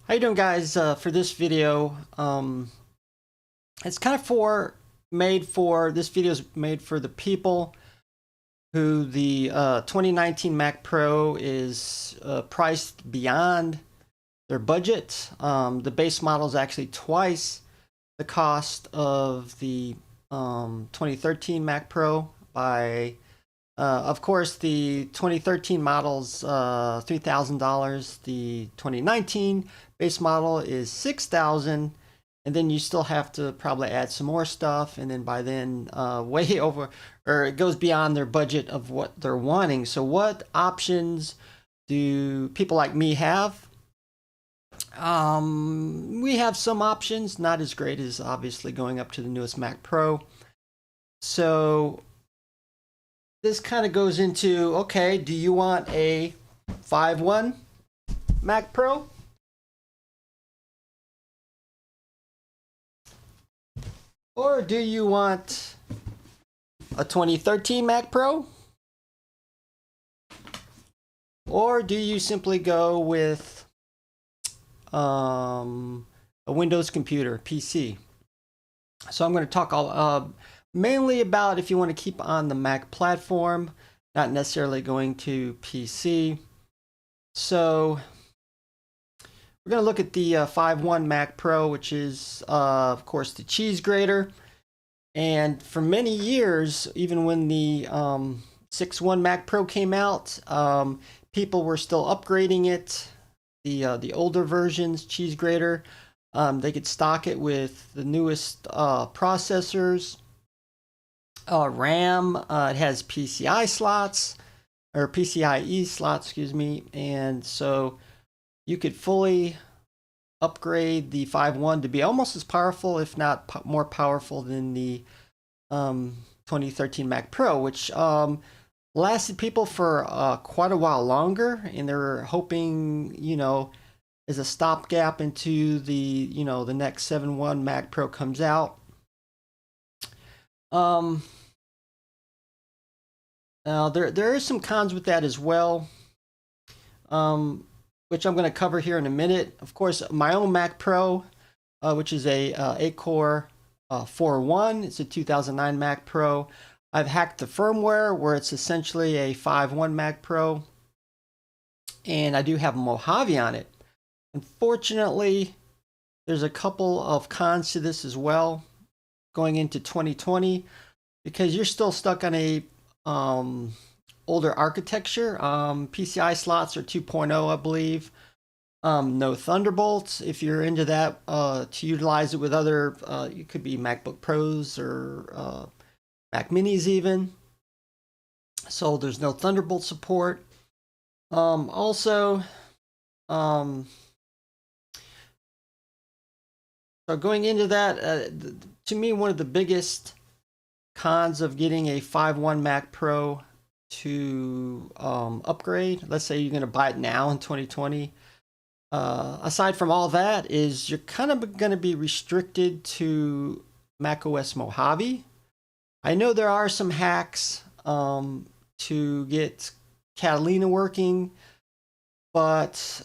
How you doing, guys? For this video, it's kind of made for this video is made for the people who the 2019 Mac Pro is priced beyond their budget. The base model is actually twice the cost of the 2013 Mac Pro by of course, the 2013 model's $3,000. The 2019 base model is $6,000, and then you still have to probably add some more stuff, and then by then, way over, or it goes beyond their budget of what they're wanting. So, what options do people like me have? We have some options, not as great as obviously going up to the newest Mac Pro. So this kind of goes into, okay, do you want a 5.1 Mac Pro? Or do you want a 2013 Mac Pro? Or do you simply go with a Windows computer, PC? So I'm going to talk mainly about if you want to keep on the Mac platform, not necessarily going to PC. So we're going to look at the 5.1 Mac Pro, which is, of course, the cheese grater. And for many years, even when the 6.1 Mac Pro came out, people were still upgrading it. The older versions, cheese grater, they could stock it with the newest processors. RAM, it has PCI slots, or PCIe slots, excuse me, and so you could fully upgrade the 5.1 to be almost as powerful, if not more powerful than the 2013 Mac Pro, which lasted people for quite a while longer, and they're hoping, as a stopgap into the, the next 7.1 Mac Pro comes out. Now there is some cons with that as well, which I'm going to cover here in a minute. Of course, my own Mac Pro, which is a 8-core 4.1, it's a 2009 Mac Pro. I've hacked the firmware where it's essentially a 5.1 Mac Pro, and I do have Mojave on it. Unfortunately, there's a couple of cons to this as well going into 2020, because you're still stuck on a older architecture. PCI slots are 2.0, I believe. No Thunderbolts. If you're into that, to utilize it with other, it could be MacBook Pros or Mac Minis even. So there's no Thunderbolt support. Also, so going into that, to me, one of the biggest cons of getting a 5.1 Mac Pro to upgrade, let's say you're going to buy it now in 2020, aside from all that, is you're kind of going to be restricted to macOS Mojave. I know there are some hacks to get Catalina working, but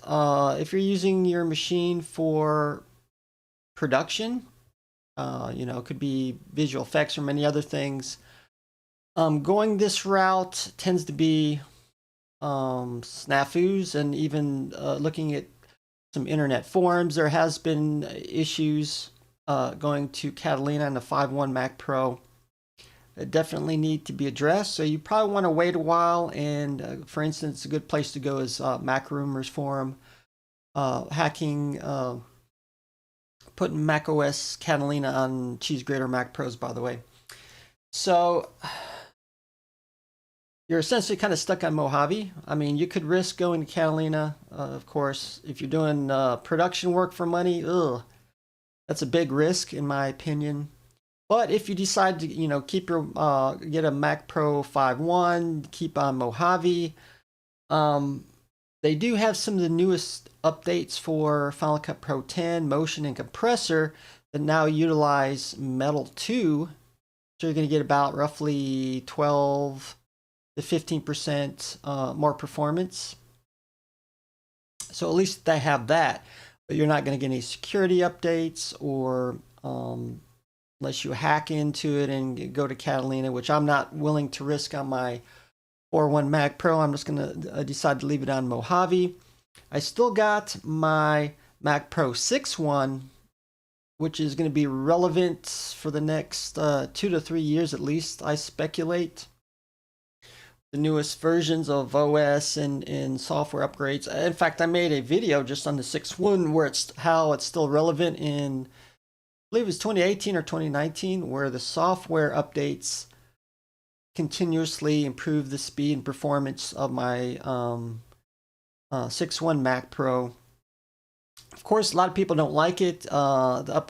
if you're using your machine for production, it could be visual effects or many other things, going this route tends to be snafus. And even looking at some internet forums, there has been issues going to Catalina and the 5.1 Mac Pro that definitely need to be addressed. So you probably want to wait a while, and for instance, a good place to go is Mac Rumors forum, hacking, putting macOS Catalina on cheese grater Mac Pros, by the way. So you're essentially kind of stuck on Mojave. I mean, you could risk going to Catalina, of course. If you're doing production work for money, that's a big risk in my opinion. But if you decide to, keep your get a Mac Pro 5.1, keep on Mojave, they do have some of the newest updates for Final Cut Pro 10, Motion, and Compressor that now utilize Metal 2. So you're going to get about roughly 12 to 15% more performance. So at least they have that. but you're not going to get any security updates or unless you hack into it and go to Catalina, which I'm not willing to risk on my 4.1 Mac Pro. I'm just going to decide to leave it on Mojave. I still got my Mac Pro 6.1, which is going to be relevant for the next 2 to 3 years at least, I speculate. The newest versions of OS and software upgrades. In fact, I made a video just on the 6.1 where how it's still relevant in, I believe it was 2018 or 2019, where the software updates continuously improve the speed and performance of my 6.1 Mac Pro. Of course, a lot of people don't like it. The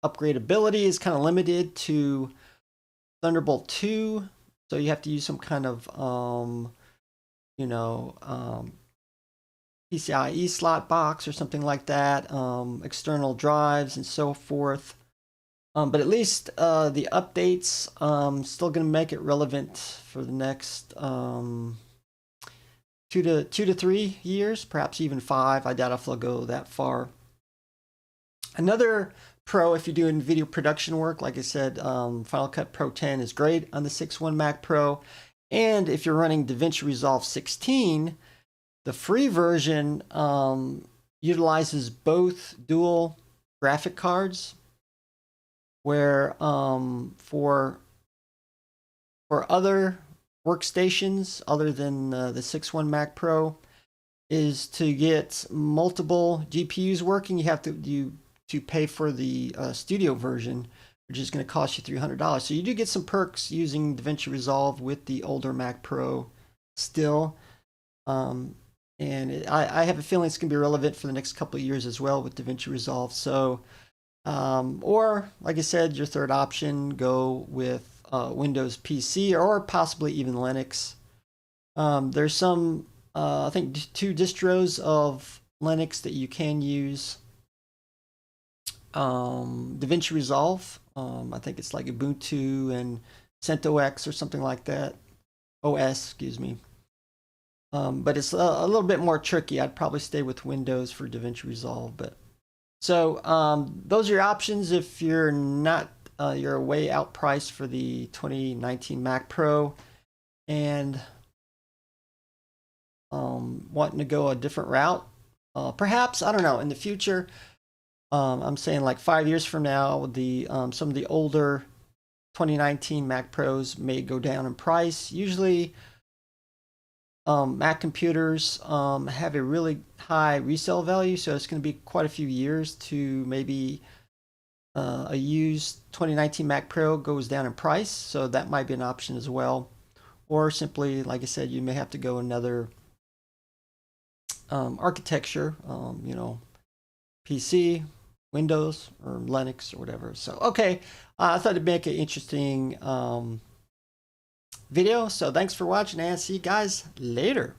upgradability is kind of limited to Thunderbolt 2. So you have to use some kind of, PCIe slot box or something like that, external drives and so forth. But at least the updates still going to make it relevant for the next 2 to 3 years, perhaps even 5. I doubt if they'll go that far. Another pro, if you're doing video production work, like I said, Final Cut Pro 10 is great on the 6.1 Mac Pro. And if you're running DaVinci Resolve 16, the free version utilizes both dual graphic cards, where for other workstations other than the 6.1 Mac Pro, is to get multiple GPUs working, you have to pay for the studio version, which is going to cost you $300. So you do get some perks using DaVinci Resolve with the older Mac Pro still. I have a feeling it's going to be relevant for the next couple of years as well with DaVinci Resolve. So, or like I said, your third option, go with Windows PC or possibly even Linux. There's some, I think, 2 distros of Linux that you can use. DaVinci Resolve, I think it's like Ubuntu and CentOS or something like that. OS, excuse me. But it's a little bit more tricky. I'd probably stay with Windows for DaVinci Resolve. But so those are your options if you're not you're way outpriced for the 2019 Mac Pro and wanting to go a different route. Perhaps, I don't know, in the future. I'm saying like 5 years from now, the some of the older 2019 Mac Pros may go down in price. Usually, Mac computers have a really high resale value, so it's going to be quite a few years to maybe a used 2019 Mac Pro goes down in price, so that might be an option as well. Or simply, like I said, you may have to go another architecture, PC, Windows, or Linux, or whatever. So, okay, I thought it'd make an interesting video. So, thanks for watching, and see you guys later.